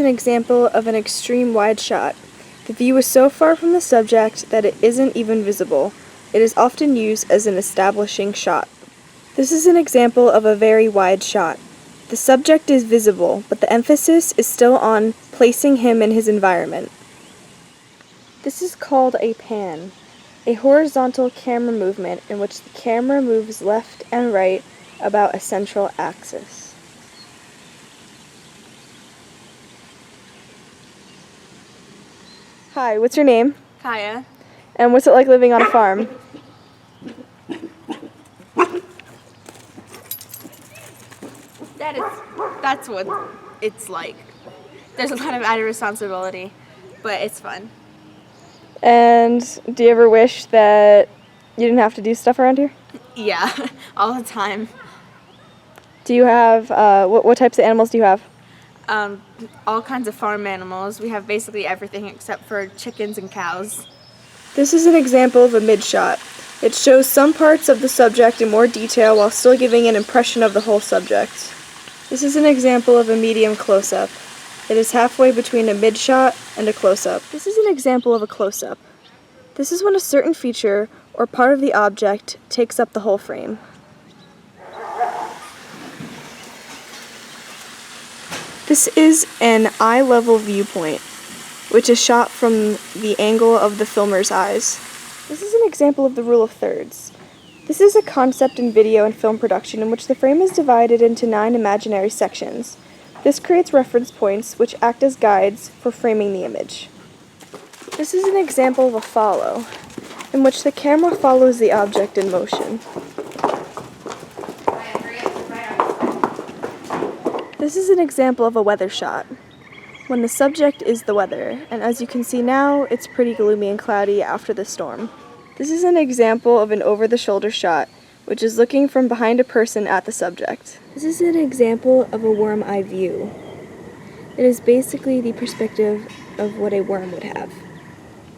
an example of an extreme wide shot. The view is so far from the subject that it isn't even visible. It is often used as an establishing shot. This is an example of a very wide shot. The subject is visible, but the emphasis is still on placing him in his environment. This is called a pan, a horizontal camera movement in which the camera moves left and right about a central axis. Hi, what's your name? Kaya. And what's it like living on a farm? That's what it's like. There's a lot of added responsibility, but it's fun. And do you ever wish that you didn't have to do stuff around here? Yeah, all the time. Do you have, what types of animals do you have? All kinds of farm animals. We have basically everything except for chickens and cows. This is an example of a mid-shot. It shows some parts of the subject in more detail while still giving an impression of the whole subject. This is an example of a medium close-up. It is halfway between a mid-shot and a close-up. This is an example of a close-up. This is when a certain feature or part of the object takes up the whole frame. This is an eye-level viewpoint, which is shot from the angle of the filmer's eyes. This is an example of the rule of thirds. This is a concept in video and film production in which the frame is divided into 9 imaginary sections. This creates reference points which act as guides for framing the image. This is an example of a follow, in which the camera follows the object in motion. This is an example of a weather shot, when the subject is the weather, and as you can see now, it's pretty gloomy and cloudy after the storm. This is an example of an over-the-shoulder shot, which is looking from behind a person at the subject. This is an example of a worm eye view. It is basically the perspective of what a worm would have.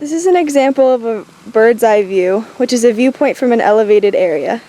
This is an example of a bird's eye view, which is a viewpoint from an elevated area.